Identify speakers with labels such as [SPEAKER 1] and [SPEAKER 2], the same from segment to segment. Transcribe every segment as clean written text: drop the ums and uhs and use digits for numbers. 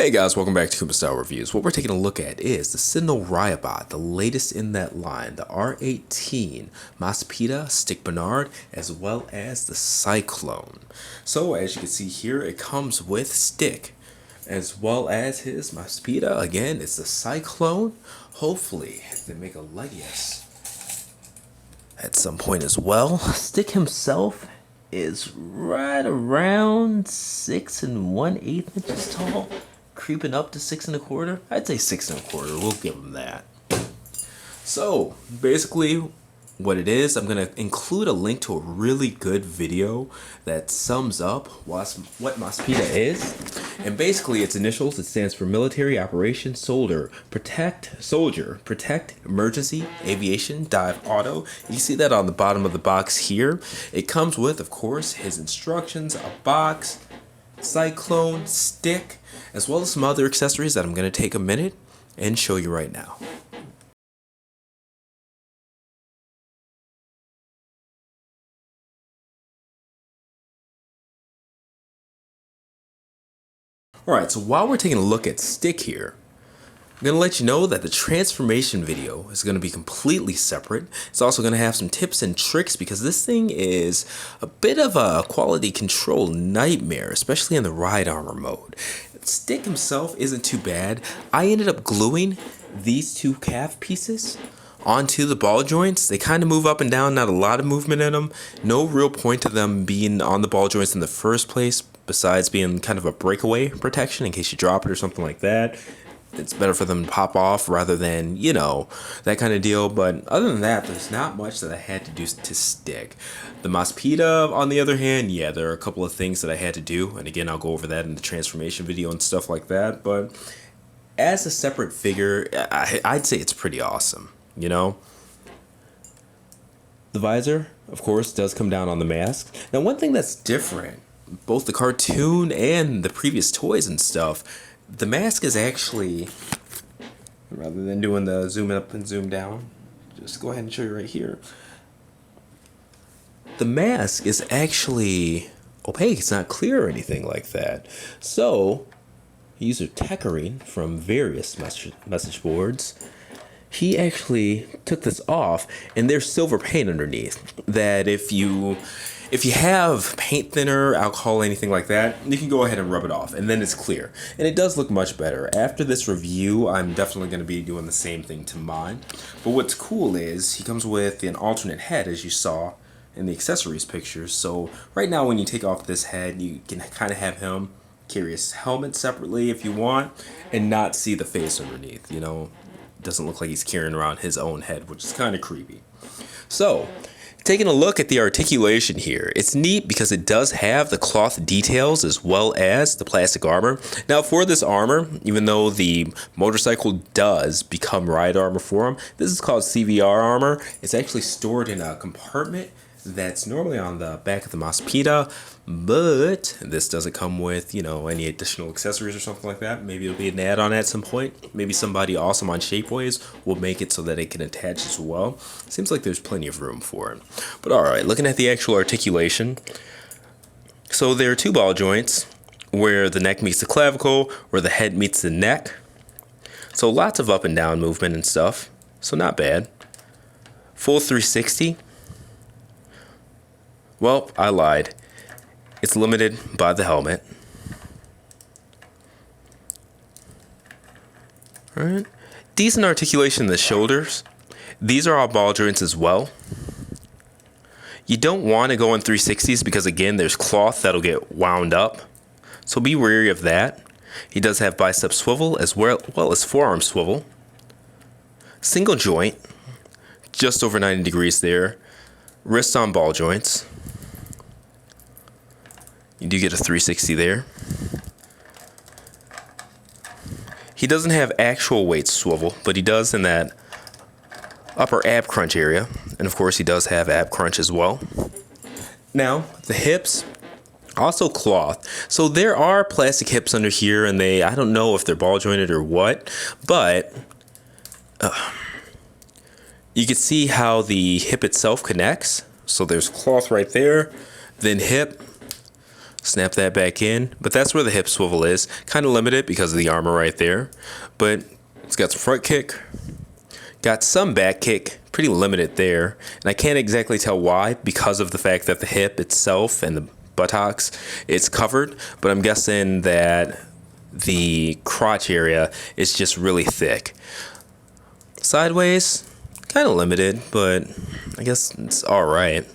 [SPEAKER 1] Hey guys, welcome back to Koopa Style Reviews. What we're taking a look at is the Sentinel Riobot, the latest in that line, the R-18, Mospeada, Stick Bernard, as well as the Cyclone. So as you can see here, it comes with Stick, as well as his Mospeada. Again, it's the Cyclone. Hopefully, they make a Legius at some point as well. Stick himself is right around 6 1/8 inches tall, creeping up to 6 1/4. I'd say 6 1/4. We'll give him that. So basically what it is, I'm going to include a link to a really good video that sums up what Mospeada is. And basically its initials, it stands for Military Operation Soldier, Protect, Emergency, Aviation, Dive, Auto. You see that on the bottom of the box here. It comes with, of course, his instructions, a box, Cyclone, Stick, as well as some other accessories that I'm going to take a minute and show you right now. Alright, so while we're taking a look at Stick here, I'm going to let you know that the transformation video is going to be completely separate. It's also going to have some tips and tricks because this thing is a bit of a quality control nightmare, especially in the ride armor mode. Stick himself isn't too bad. I ended up gluing these two calf pieces onto the ball joints. They kind of move up and down, not a lot of movement in them. No real point to them being on the ball joints in the first place, besides being kind of a breakaway protection in case you drop it or something like that. It's better for them to pop off rather than, you know, that kind of deal. But other than that, there's not much that I had to do to Stick. The Mospeada, on the other hand, yeah, there are a couple of things that I had to do. And again, I'll go over that in the transformation video and stuff like that. But as a separate figure, I'd say it's pretty awesome, you know? The visor, of course, does come down on the mask. Now, one thing that's different, both the cartoon and the previous toys and stuff, the mask is actually, rather than doing the zoom up and zoom down, just go ahead and show you right here. The mask is actually opaque. It's not clear or anything like that. So, user Techering from various message boards, he actually took this off, and there's silver paint underneath that if you have paint thinner, alcohol, anything like that, you can go ahead and rub it off, and then it's clear. And it does look much better. After this review, I'm definitely going to be doing the same thing to mine. But what's cool is he comes with an alternate head, as you saw in the accessories pictures. So right now, when you take off this head, you can kind of have him carry his helmet separately if you want, and not see the face underneath, you know. Doesn't look like he's carrying around his own head, which is kind of creepy. So, taking a look at the articulation here, it's neat because it does have the cloth details as well as the plastic armor. Now for this armor, even though the motorcycle does become ride armor for him, this is called CVR armor. It's actually stored in a compartment that's normally on the back of the Mospeada, but this doesn't come with, you know, any additional accessories or something like that. Maybe it'll be an add-on at some point. Maybe somebody awesome on Shapeways will make it so that it can attach as well. Seems like there's plenty of room for it. But alright, looking at the actual articulation. So there are two ball joints where the neck meets the clavicle, where the head meets the neck. So lots of up and down movement and stuff. So not bad. Full 360. Well, I lied. It's limited by the helmet. Alright. Decent articulation in the shoulders. These are all ball joints as well. You don't want to go in 360s because, again, there's cloth that'll get wound up. So be wary of that. He does have bicep swivel as well as forearm swivel. Single joint. Just over 90 degrees there. Wrist on ball joints. You do get a 360 there. He doesn't have actual weight swivel, but he does in that upper ab crunch area. And of course, he does have ab crunch as well. Now, the hips, also cloth. So there are plastic hips under here, and I don't know if they're ball jointed or what, but you can see how the hip itself connects. So there's cloth right there, then hip. Snap that back in, but that's where the hip swivel is. Kind of limited because of the armor right there, but it's got some front kick, got some back kick, pretty limited there, and I can't exactly tell why because of the fact that the hip itself and the buttocks, it's covered, but I'm guessing that the crotch area is just really thick. Sideways, kind of limited, but I guess it's alright.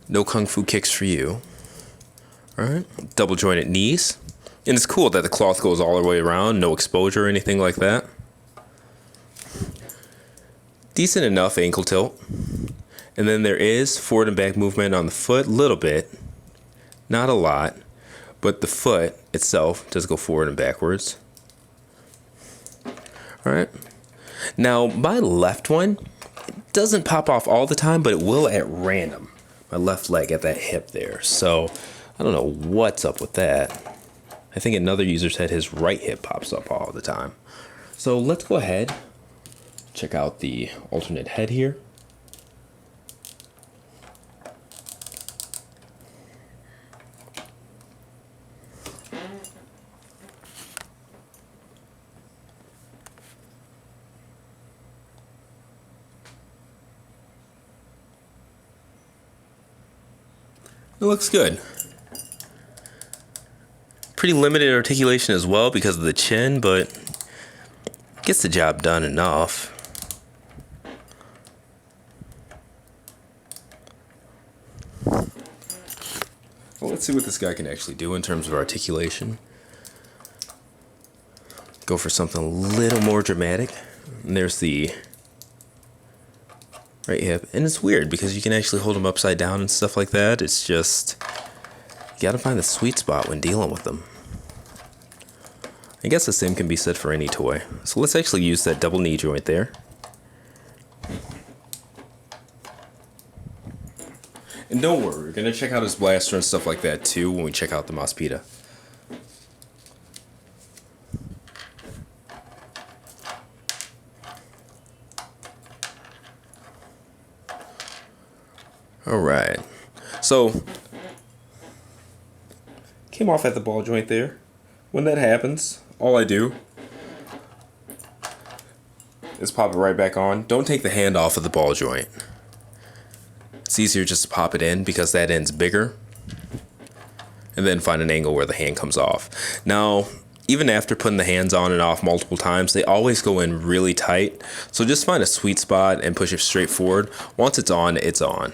[SPEAKER 1] No kung fu kicks for you. Alright, double jointed knees. And it's cool that the cloth goes all the way around, no exposure or anything like that. Decent enough ankle tilt. And then there is forward and back movement on the foot, a little bit. Not a lot, but the foot itself does go forward and backwards. Alright. Now, my left one doesn't pop off all the time, but it will at random. My left leg at that hip there. So I don't know what's up with that. I think another user said his right hip pops up all the time. So let's go ahead, check out the alternate head here. It looks good. Pretty limited articulation as well because of the chin, but gets the job done enough. Well, let's see what this guy can actually do in terms of articulation. Go for something a little more dramatic. And there's the right hip, and it's weird because you can actually hold them upside down and stuff like that. It's just, you gotta find the sweet spot when dealing with them. I guess the same can be said for any toy. So let's actually use that double knee joint there. And don't worry, we're gonna check out his blaster and stuff like that too when we check out the Mospeada. Alright, so came off at the ball joint there. When that happens, all I do is pop it right back on. Don't take the hand off of the ball joint. It's easier just to pop it in because that end's bigger. And then find an angle where the hand comes off. Now, even after putting the hands on and off multiple times, they always go in really tight. So just find a sweet spot and push it straight forward. Once it's on, it's on.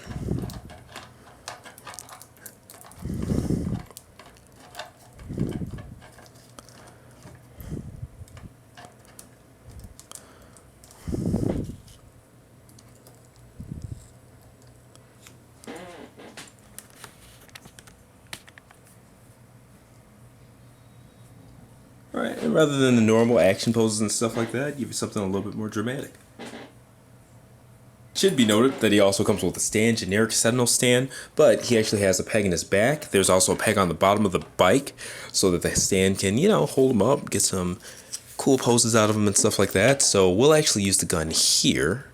[SPEAKER 1] Alright, and rather than the normal action poses and stuff like that, give you something a little bit more dramatic. It should be noted that he also comes with a stand, generic Sentinel stand, but he actually has a peg in his back. There's also a peg on the bottom of the bike so that the stand can, you know, hold him up, get some cool poses out of him and stuff like that. So we'll actually use the gun here.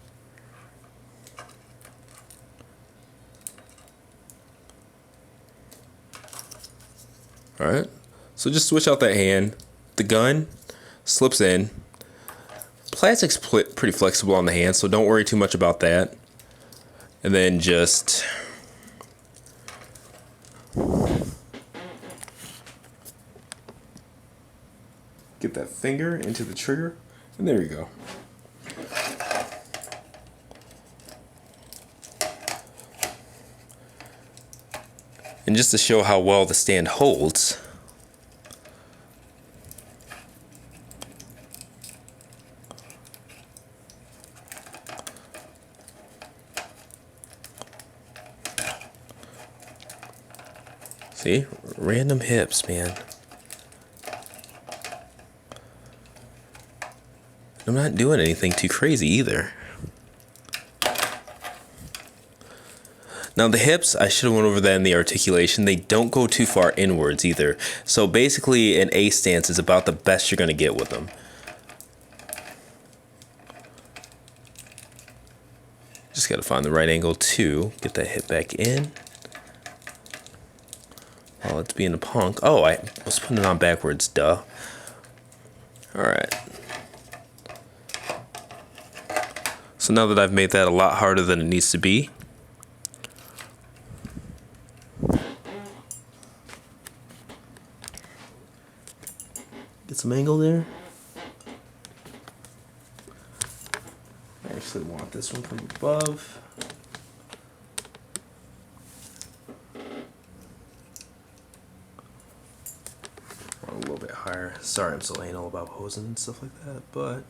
[SPEAKER 1] Alright, so just switch out that hand. The gun slips in. Plastic's pretty flexible on the hand, so don't worry too much about that. And then just get that finger into the trigger, and there you go. And just to show how well the stand holds, see, random hips, man. I'm not doing anything too crazy either. Now the hips, I should have went over that in the articulation. They don't go too far inwards either. So basically an A stance is about the best you're going to get with them. Just got to find the right angle to get that hip back in. while it's being a punk. Oh, I was putting it on backwards, duh. Alright. So now that I've made that a lot harder than it needs to be, get some angle there. I actually want this one from above. A little bit higher. Sorry I'm so anal about posing and stuff like that, but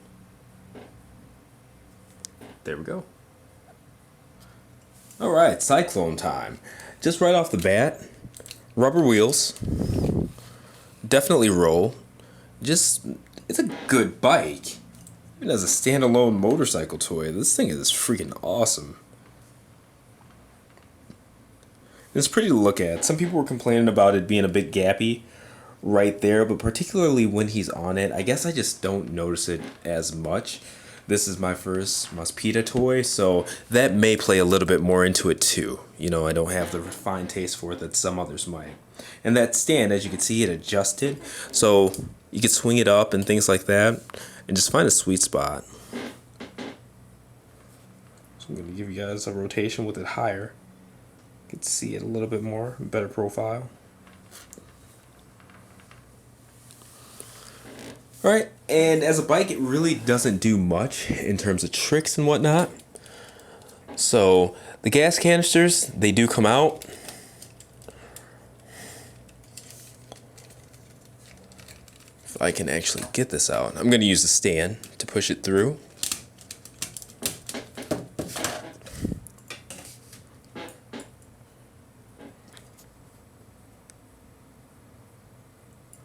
[SPEAKER 1] there we go. Alright, Cyclone time. Just right off the bat, rubber wheels. Definitely roll. Just, it's a good bike. Even as a standalone motorcycle toy, this thing is freaking awesome. It's pretty to look at. Some people were complaining about it being a bit gappy right there, but particularly when he's on it, I guess I just don't notice it as much. This is my first Mospeada toy, so that may play a little bit more into it too. You know, I don't have the refined taste for it that some others might. And that stand, as you can see, it adjusted, so you could swing it up and things like that, and just find a sweet spot. So I'm going to give you guys a rotation with it higher. You can see it a little bit more, better profile. Alright, and as a bike, it really doesn't do much in terms of tricks and whatnot. So, the gas canisters, they do come out. If I can actually get this out, I'm going to use the stand to push it through.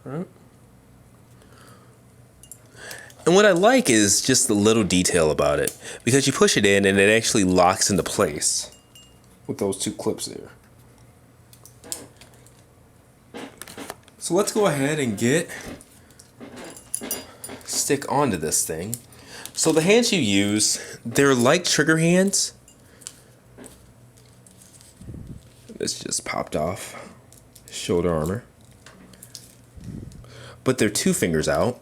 [SPEAKER 1] Alright. And what I like is just the little detail about it, because you push it in and it actually locks into place with those two clips there. So let's go ahead and stick onto this thing. So the hands you use, they're like trigger hands. This just popped off. Shoulder armor. But they're 2 fingers out.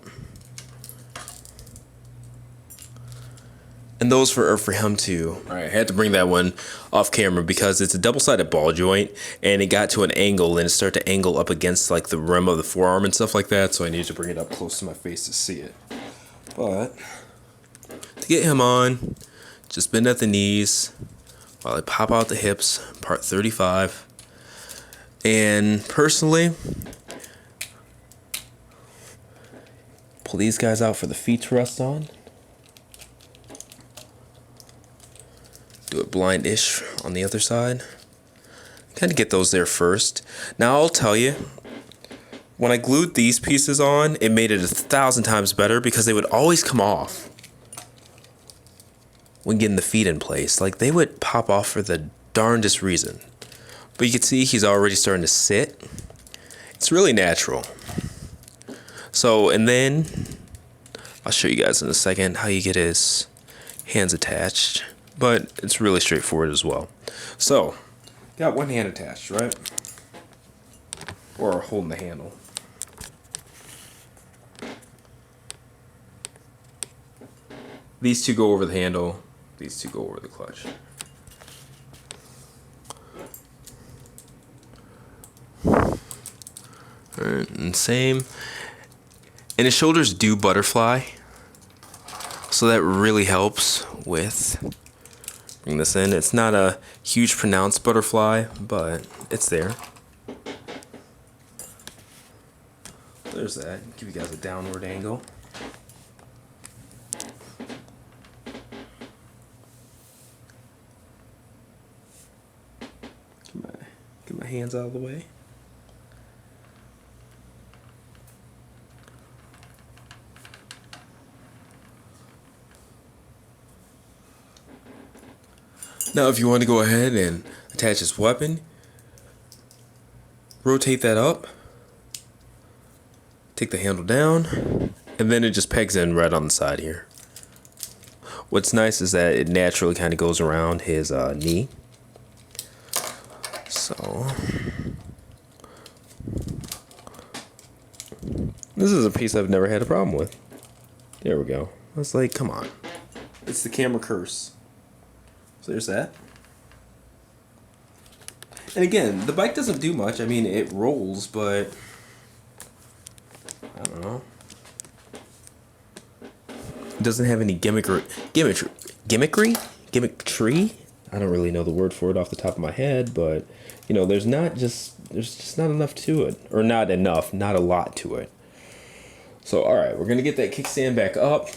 [SPEAKER 1] And those are for him too. Alright, I had to bring that one off camera because it's a double-sided ball joint and it got to an angle and it started to angle up against like the rim of the forearm and stuff like that, so I needed to bring it up close to my face to see it. But to get him on, just bend at the knees while I pop out the hips, part 35. And personally, pull these guys out for the feet to rest on. Do it blind-ish on the other side. Kind of get those there first. Now I'll tell you, when I glued these pieces on, it made it 1,000 times better because they would always come off when getting the feet in place. Like, they would pop off for the darndest reason. But you can see he's already starting to sit. It's really natural. So, and then I'll show you guys in a second how you get his hands attached. But it's really straightforward as well. So, got one hand attached, right? Or holding the handle. These two go over the handle. These two go over the clutch. Alright, and same. And his shoulders do butterfly. So that really helps with... Bring this in. It's not a huge pronounced butterfly, but it's there. There's that. Give you guys a downward angle. Get my hands out of the way. Now, if you want to go ahead and attach this weapon, rotate that up, take the handle down, and then it just pegs in right on the side here. What's nice is that it naturally kind of goes around his knee. So, This is a piece I've never had a problem with. There we go. I was like, come on. It's the camera curse. So there's that. And again, the bike doesn't do much. I mean, it rolls, but I don't know. It doesn't have any gimmickry. I don't really know the word for it off the top of my head, but you know, there's just not enough to it, or not enough, not a lot to it. So, all right, we're gonna get that kickstand back up.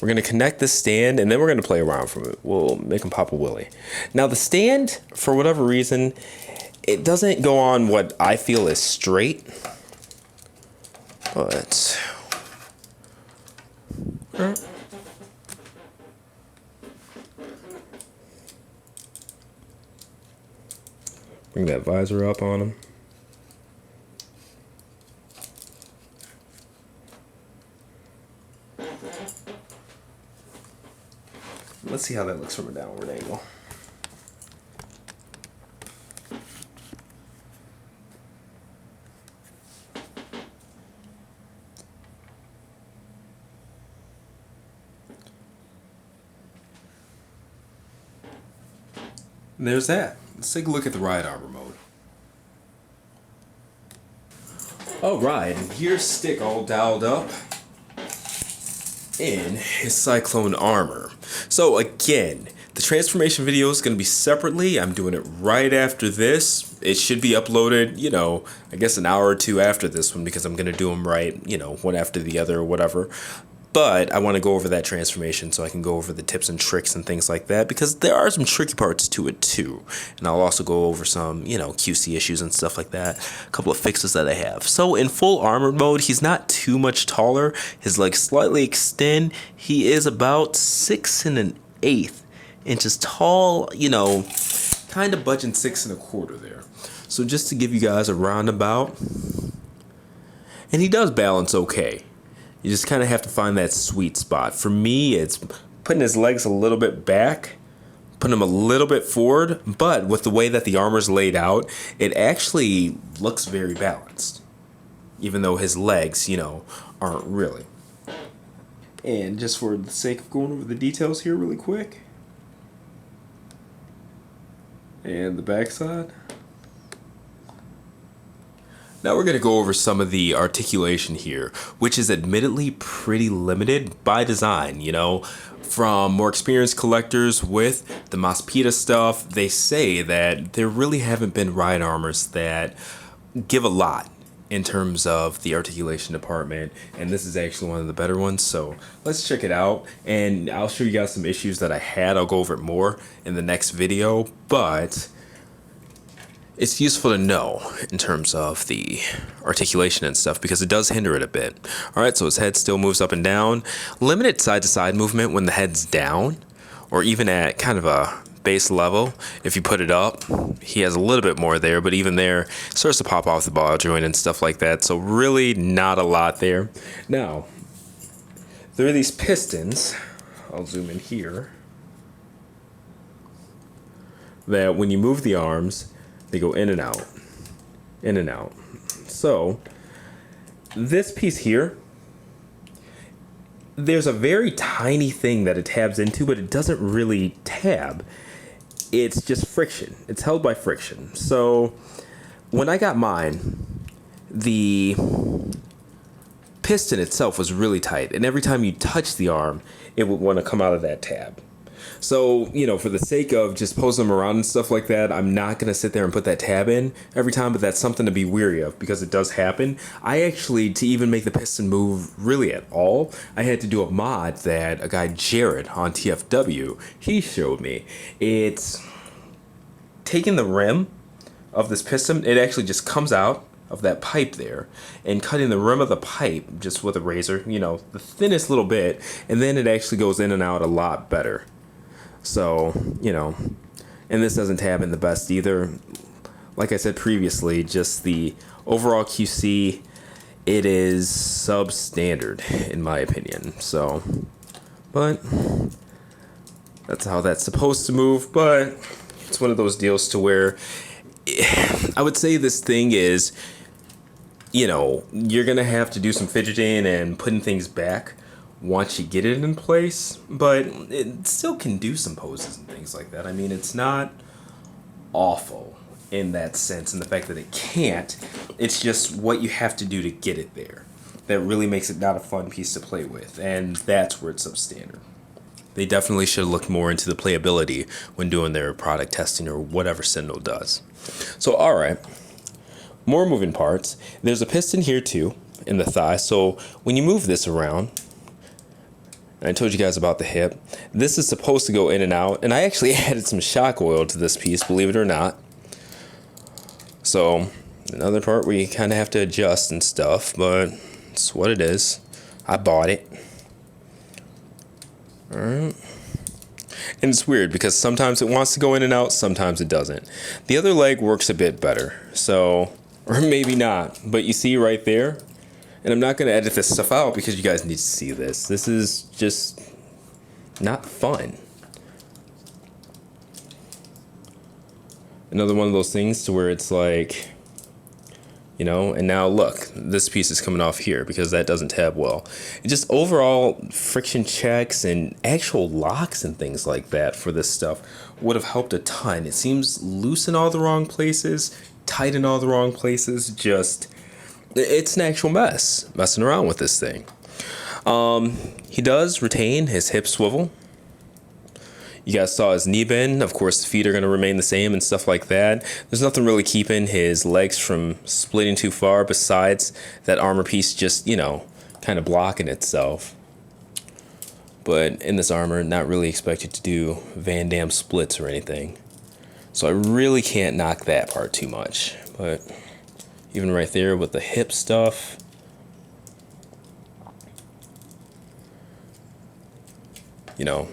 [SPEAKER 1] We're gonna connect the stand, and then we're gonna play around from it. We'll make him pop a wheelie. Now, the stand, for whatever reason, it doesn't go on what I feel is straight, but bring that visor up on him. Let's see how that looks from a downward angle. And there's that. Let's take a look at the ride armor mode. Alright, and here's Stick all dialed up in his Cyclone armor. So again, the transformation video is going to be separately. I'm doing it right after this. It should be uploaded, you know, I guess an hour or two after this one, because I'm going to do them right, you know, one after the other or whatever. But I want to go over that transformation so I can go over the tips and tricks and things like that, because there are some tricky parts to it too. And I'll also go over some, you know, QC issues and stuff like that, a couple of fixes that I have. So in full armor mode, he's not too much taller. His legs slightly extend. He is about 6 1/8 inches tall, you know, kind of budging 6 1/4 there. So just to give you guys a roundabout, and he does balance okay. You just kind of have to find that sweet spot. For me, it's putting his legs a little bit back, putting him a little bit forward, but with the way that the armor's laid out, it actually looks very balanced, even though his legs, you know, aren't really. And just for the sake of going over the details here really quick, and the backside. Now we're going to go over some of the articulation here, which is admittedly pretty limited by design, you know. From more experienced collectors with the Mospeada stuff, they say that there really haven't been ride armors that give a lot in terms of the articulation department, and this is actually one of the better ones. So let's check it out, and I'll show you guys some issues that I had. I'll go over it more in the next video, but it's useful to know in terms of the articulation and stuff, because it does hinder it a bit. All right, so his head still moves up and down. Limited side-to-side movement when the head's down, or even at kind of a base level. If you put it up, he has a little bit more there, but even there, it starts to pop off the ball joint and stuff like that. So really not a lot there. Now, there are these pistons. I'll zoom in here. That when you move the arms, they go in and out, in and out. So this piece here, there's a very tiny thing that it tabs into, but it doesn't really tab. It's just friction. It's held by friction. So when I got mine, the piston itself was really tight, and every time you touch the arm, it would want to come out of that tab. So, you know, for the sake of just posing them around and stuff like that, I'm not going to sit there and put that tab in every time, but that's something to be weary of, because it does happen. I actually, to even make the piston move really at all, I had to do a mod that a guy, Jared, on TFW, he showed me. It's taking the rim of this piston, it actually just comes out of that pipe there, and cutting the rim of the pipe just with a razor, you know, the thinnest little bit, and then it actually goes in and out a lot better. So, you know, and this doesn't tab in the best either. Like I said previously, just the overall QC, it is substandard in my opinion. So, but that's how that's supposed to move. But it's one of those deals to where I would say this thing is you know, you're gonna have to do some fidgeting and putting things back once you get it in place, but it still can do some poses and things like that. I mean, it's not awful in that sense, and the fact that it can't, it's just what you have to do to get it there that really makes it not a fun piece to play with, and that's where it's substandard. They definitely should look more into the playability when doing their product testing or whatever Sentinel does. So, all right, more moving parts. There's a piston here too in the thigh, so when you move this around, I told you guys about the hip. This is supposed to go in and out, and I actually added some shock oil to this piece, believe it or not. So, another part where you kind of have to adjust and stuff, but it's what it is. I bought it. Alright. And it's weird because sometimes it wants to go in and out, sometimes it doesn't. The other leg works a bit better, so, or maybe not, but you see right there, and I'm not going to edit this stuff out because you guys need to see this. This is just not fun. Another one of those things to where it's like, you know, and now look, this piece is coming off here because that doesn't tab well. It just overall friction checks and actual locks and things like that for this stuff would have helped a ton. It seems loose in all the wrong places, tight in all the wrong places, just... it's an actual mess messing around with this thing. He does retain his hip swivel. You guys saw his knee bend. Of course, the feet are going to remain the same and stuff like that. There's nothing really keeping his legs from splitting too far besides that armor piece just, you know, kind of blocking itself. But in this armor, not really expected to do Van Damme splits or anything. So I really can't knock that part too much. But even right there with the hip stuff, you know.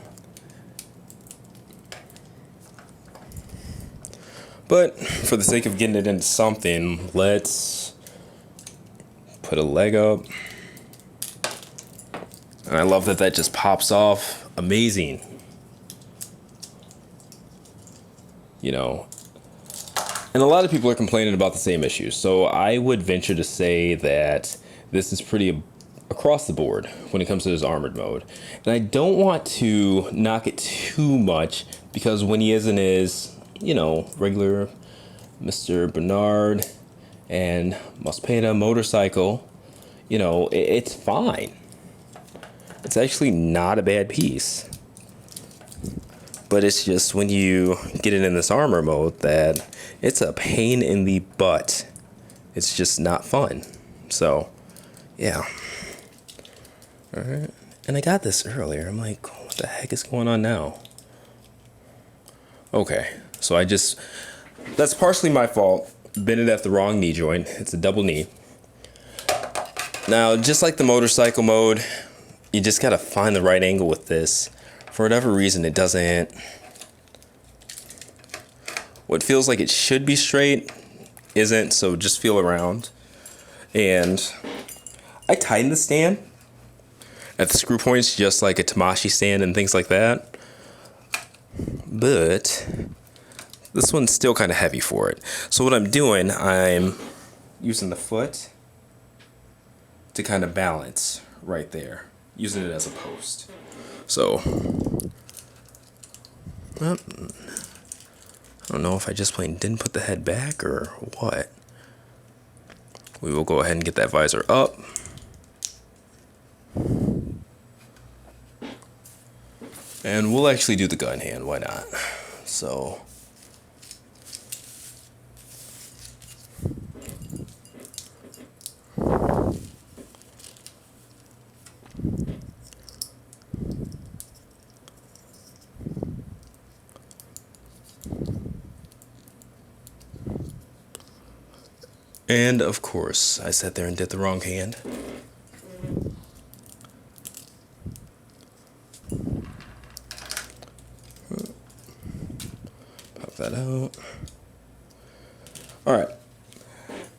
[SPEAKER 1] But for the sake of getting it into something, let's put a leg up. And I love that that just pops off. Amazing. You know. And a lot of people are complaining about the same issues. So I would venture to say that this is pretty across the board when it comes to his armored mode. And I don't want to knock it too much because when he is in his, you know, regular Mr. Bernard and Mospeada motorcycle, you know, it's fine. It's actually not a bad piece. But it's just when you get it in this armor mode that it's a pain in the butt. It's just not fun. So, yeah. Alright. And I got this earlier. I'm like, what the heck is going on now? Okay. So that's partially my fault. Bent it at the wrong knee joint. It's a double knee. Now, just like the motorcycle mode, you just gotta find the right angle with this. For whatever reason, it doesn't... what feels like it should be straight isn't, so just feel around. And I tighten the stand at the screw points just like a Tamashi stand and things like that. But this one's still kind of heavy for it. So what I'm doing, I'm using the foot to kind of balance right there, using it as a post. So, I don't know if I just plain didn't put the head back or what. We will go ahead and get that visor up. And we'll actually do the gun hand, why not? So, and of course, I sat there and did the wrong hand. Pop that out. Alright.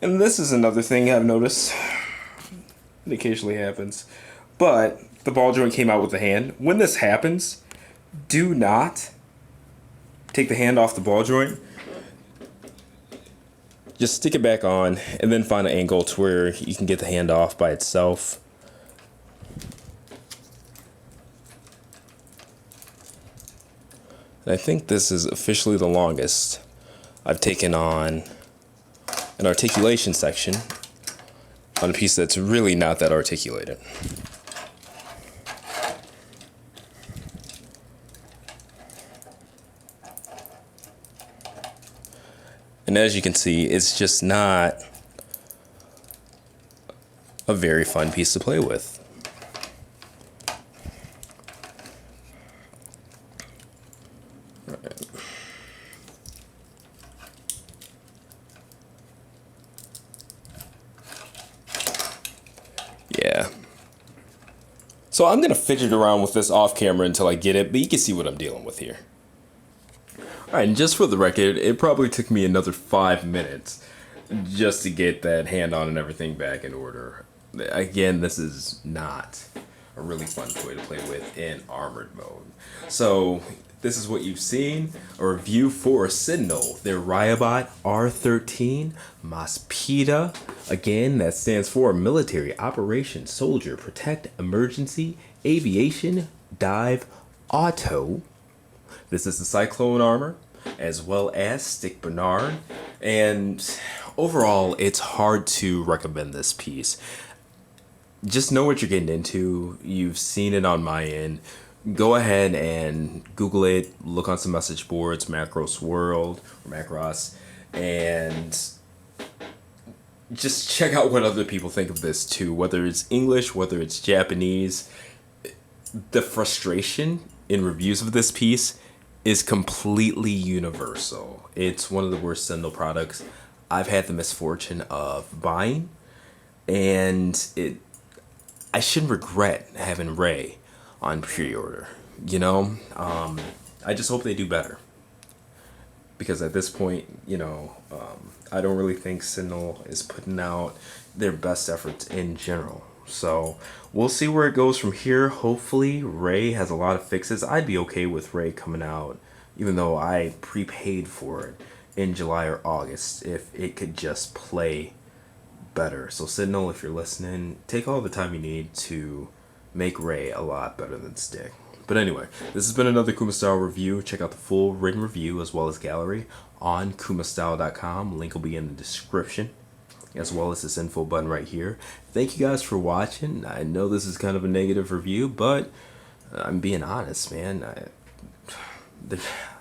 [SPEAKER 1] And this is another thing I've noticed. It occasionally happens. But the ball joint came out with the hand. When this happens, do not take the hand off the ball joint. just stick it back on and then find an angle to where you can get the hand off by itself. And I think this is officially the longest I've taken on an articulation section on a piece that's really not that articulated. And as you can see, it's just not a very fun piece to play with. Yeah. So I'm going to fidget around with this off camera until I get it, but you can see what I'm dealing with here. Alright, and just for the record, it probably took me another 5 minutes just to get that hand on and everything back in order. Again, this is not a really fun toy to play with in armored mode. So this is what you've seen, a review for Sentinel, their Riobot R-18 Mospeada. Again, that stands for Military Operation Soldier Protect Emergency Aviation Dive Auto. This is the Cyclone armor, as well as Stick Bernard, and overall, it's hard to recommend this piece. Just know what you're getting into. You've seen it on my end. Go ahead and Google it, look on some message boards, Macros World, or Macross, and just check out what other people think of this too, whether it's English, whether it's Japanese. The frustration in reviews of this piece is completely universal. It's one of the worst Sentinel products I've had the misfortune of buying, and I shouldn't regret having Ray on pre-order. You know, I just hope they do better, because at this point, I don't really think Sentinel is putting out their best efforts in general. So we'll see where it goes from here. Hopefully Ray has a lot of fixes. I'd be okay with Ray coming out, even though I prepaid for it in July or August, if it could just play better. So Sentinel, if you're listening, take all the time you need to make Ray a lot better than Stick. But anyway, this has been another Kumastyle review. Check out the full written review as well as gallery on kumastyle.com. Link will be in the description, as well as this info button right here. Thank you guys for watching. I know this is kind of a negative review, but I'm being honest, man.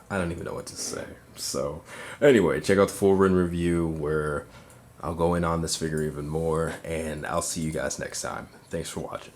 [SPEAKER 1] I don't even know what to say. So anyway, check out the full written review where I'll go in on this figure even more, and I'll see you guys next time. Thanks for watching.